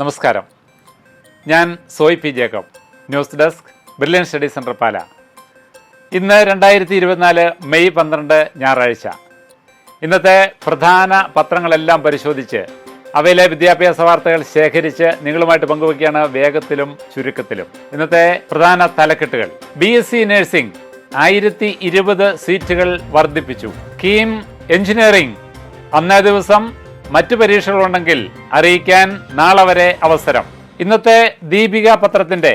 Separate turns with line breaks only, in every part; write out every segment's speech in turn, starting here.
നമസ്കാരം. ഞാൻ Soy P Jacob, news desk, brilliant study centre Pala. ഇന്ന് 2024 മെയ് 12 ഞായറാഴ്ച. ഇന്നത്തെ പ്രധാന പത്രങ്ങളെല്ലാം പരിശോധിച്ച് അവയിലെ വിദ്യാഭ്യാസ വാർത്തകൾ ശേഖരിച്ച് നിങ്ങളുമായിട്ട് പങ്കുവയ്ക്കുകയാണ് വേഗത്തിലും ചുരുക്കത്തിലും. ഇന്നത്തെ പ്രധാന തലക്കെട്ടുകൾ: BSc നഴ്സിംഗ് 1020 സീറ്റുകൾ വർദ്ധിപ്പിച്ചു. കീം എഞ്ചിനീയറിംഗ് അന്നേ ദിവസം മറ്റു പരീക്ഷകളുണ്ടെങ്കിൽ അറിയിക്കാൻ നാളെ വരെ അവസരം. ഇന്നത്തെ ദീപിക പത്രത്തിൻ്റെ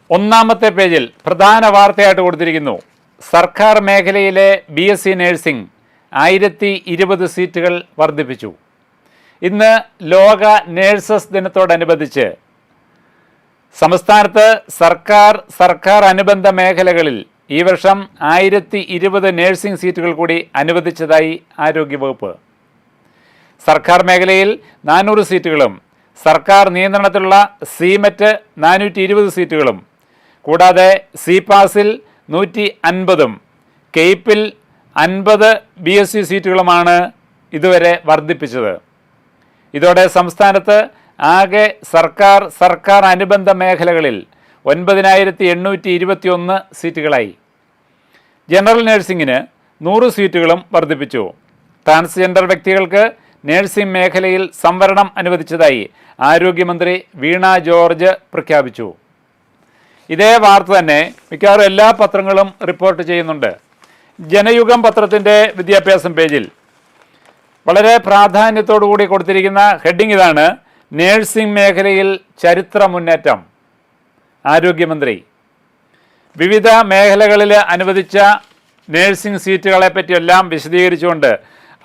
ഒന്നാമത്തെ പേജിൽ പ്രധാന വാർത്തയായിട്ട് കൊടുത്തിരിക്കുന്നു: സർക്കാർ മേഖലയിലെ BSc നഴ്സിംഗ് 1020 സീറ്റുകൾ വർദ്ധിപ്പിച്ചു. ഇന്ന് ലോക നേഴ്സസ് ദിനത്തോടനുബന്ധിച്ച് സംസ്ഥാനത്ത് സർക്കാർ അനുബന്ധ മേഖലകളിൽ ഈ വർഷം 1020 നഴ്സിംഗ് സീറ്റുകൾ കൂടി അനുവദിച്ചതായി ആരോഗ്യവകുപ്പ്. സർക്കാർ മേഖലയിൽ 400 സീറ്റുകളും സർക്കാർ നിയന്ത്രണത്തിലുള്ള സിമെറ്റ് 420 സീറ്റുകളും കൂടാതെ സിപാസിൽ 150 കെയ്പിൽ 50 BSc സീറ്റുകളുമാണ് ഇതുവരെ വർദ്ധിപ്പിച്ചത്. ഇതോടെ സംസ്ഥാനത്ത് ആകെ സർക്കാർ അനുബന്ധ മേഖലകളിൽ 9821 സീറ്റുകളായി. ജനറൽ നഴ്സിംഗിന് 100 സീറ്റുകളും വർദ്ധിപ്പിച്ചു. ട്രാൻസ്ജെൻഡർ വ്യക്തികൾക്ക് നഴ്സിംഗ് മേഖലയിൽ സംവരണം അനുവദിച്ചതായി ആരോഗ്യമന്ത്രി വീണ ജോർജ് പ്രഖ്യാപിച്ചു. ഇതേ വാർത്ത തന്നെ മിക്കവാറും എല്ലാ പത്രങ്ങളും റിപ്പോർട്ട് ചെയ്യുന്നുണ്ട്. ജനയുഗം പത്രത്തിൻ്റെ വിദ്യാഭ്യാസം പേജിൽ വളരെ പ്രാധാന്യത്തോടുകൂടി കൊടുത്തിരിക്കുന്ന ഹെഡിങ് ഇതാണ്: നഴ്സിംഗ് മേഖലയിൽ ചരിത്ര മുന്നേറ്റം. ആരോഗ്യമന്ത്രി വിവിധ മേഖലകളിൽ അനുവദിച്ച നഴ്സിംഗ് സീറ്റുകളെ പറ്റിയെല്ലാം വിശദീകരിച്ചുകൊണ്ട്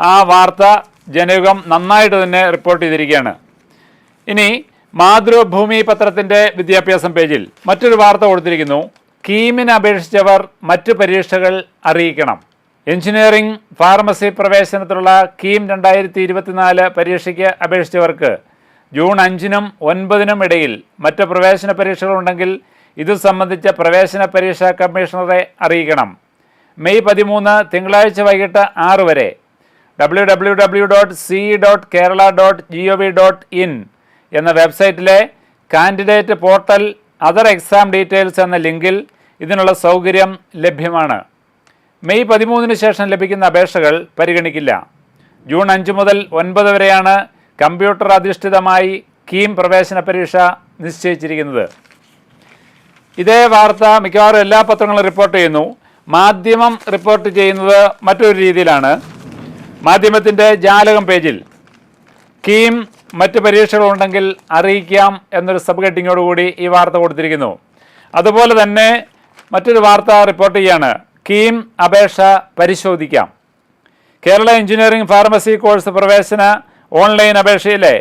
ആ വാർത്ത ജനയുഗം നന്നായിട്ട് തന്നെ റിപ്പോർട്ട് ചെയ്തിരിക്കുകയാണ്. ഇനി മാതൃഭൂമി പത്രത്തിൻ്റെ വിദ്യാഭ്യാസം പേജിൽ മറ്റൊരു വാർത്ത കൊടുത്തിരിക്കുന്നു: കീമിന് അപേക്ഷിച്ചവർ മറ്റു പരീക്ഷകൾ അറിയിക്കണം. എഞ്ചിനീയറിംഗ് ഫാർമസി പ്രവേശനത്തിലുള്ള കീം 2024 പരീക്ഷയ്ക്ക് അപേക്ഷിച്ചവർക്ക് ജൂൺ 5-നും 9-നും ഇടയിൽ മറ്റ് പ്രവേശന പരീക്ഷകളുണ്ടെങ്കിൽ ഇത് സംബന്ധിച്ച പ്രവേശന പരീക്ഷാ കമ്മീഷണറെ അറിയിക്കണം. മെയ് 13 തിങ്കളാഴ്ച വൈകിട്ട് 6 വരെ www.ce.kerala.gov.in എന്ന വെബ്സൈറ്റിലെ candidate portal other exam details എന്ന ലിങ്കിൽ ഇതിനുള്ള സൗകര്യം ലഭ്യമാണ്. മെയ് 13 ശേഷം ലഭിക്കുന്ന അപേക്ഷകൾ പരിഗണിക്കില്ല. ജൂൺ 5 മുതൽ 9 വരെയാണ് കമ്പ്യൂട്ടർ അധിഷ്ഠിതമായി കീം പ്രവേശന പരീക്ഷ നിശ്ചയിച്ചിരിക്കുന്നത്. ഇതേ വാർത്ത മിക്കവാറും എല്ലാ പത്രങ്ങളും റിപ്പോർട്ട് ചെയ്യുന്നു. മാധ്യമം റിപ്പോർട്ട് ചെയ്യുന്നത് മറ്റൊരു രീതിയിലാണ്. മാധ്യമത്തിൻ്റെ ജാലകം പേജിൽ കീം മറ്റ് പരീക്ഷകളുണ്ടെങ്കിൽ അറിയിക്കാം എന്നൊരു സബ് ഹെഡിങ്ങോടുകൂടി ഈ വാർത്ത കൊടുത്തിരിക്കുന്നു. അതുപോലെ തന്നെ മറ്റൊരു വാർത്ത റിപ്പോർട്ട് ചെയ്യാണ്: കീം അപേക്ഷ പരിശോധിക്കാം. കേരള എഞ്ചിനീയറിംഗ് ഫാർമസി കോഴ്സ് പ്രവേശന ഓൺലൈൻ അപേക്ഷയിലെ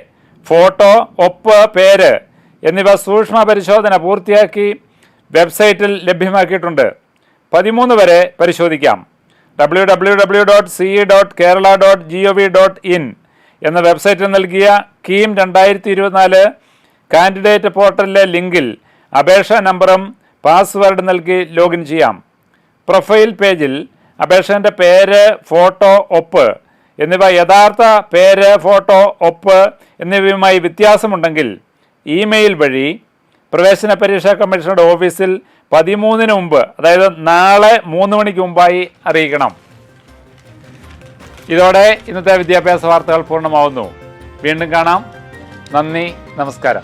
ഫോട്ടോ, ഒപ്പ്, പേര് എന്നിവ സൂക്ഷ്മ പരിശോധന പൂർത്തിയാക്കി വെബ്സൈറ്റിൽ ലഭ്യമാക്കിയിട്ടുണ്ട്. 13 വരെ പരിശോധിക്കാം. www.ce.kerala.gov.in എന്ന വെബ്സൈറ്റിൽ നൽകിയ കീം 2024 കാൻഡിഡേറ്റ് പോർട്ടലിലെ ലിങ്കിൽ അപേക്ഷാ നമ്പറും പാസ്വേഡ് നൽകി ലോഗിൻ ചെയ്യാം. പ്രൊഫൈൽ പേജിൽ അപേക്ഷകൻ്റെ പേര്, ഫോട്ടോ, ഒപ്പ് എന്നിവ യഥാർത്ഥ പേര്, ഫോട്ടോ, ഒപ്പ് എന്നിവയുമായി വ്യത്യാസമുണ്ടെങ്കിൽ ഇമെയിൽ വഴി പ്രവേശന പരീക്ഷാ കമ്മീഷണറുടെ ഓഫീസിൽ 13-ന് മുമ്പ്, അതായത് നാളെ 3 മണിക്ക് മുമ്പായി അറിയിക്കണം. ഇതോടെ ഇന്നത്തെ വിദ്യാഭ്യാസ വാർത്തകൾ പൂർണ്ണമാവുന്നു. വീണ്ടും കാണാം. നന്ദി, നമസ്കാരം.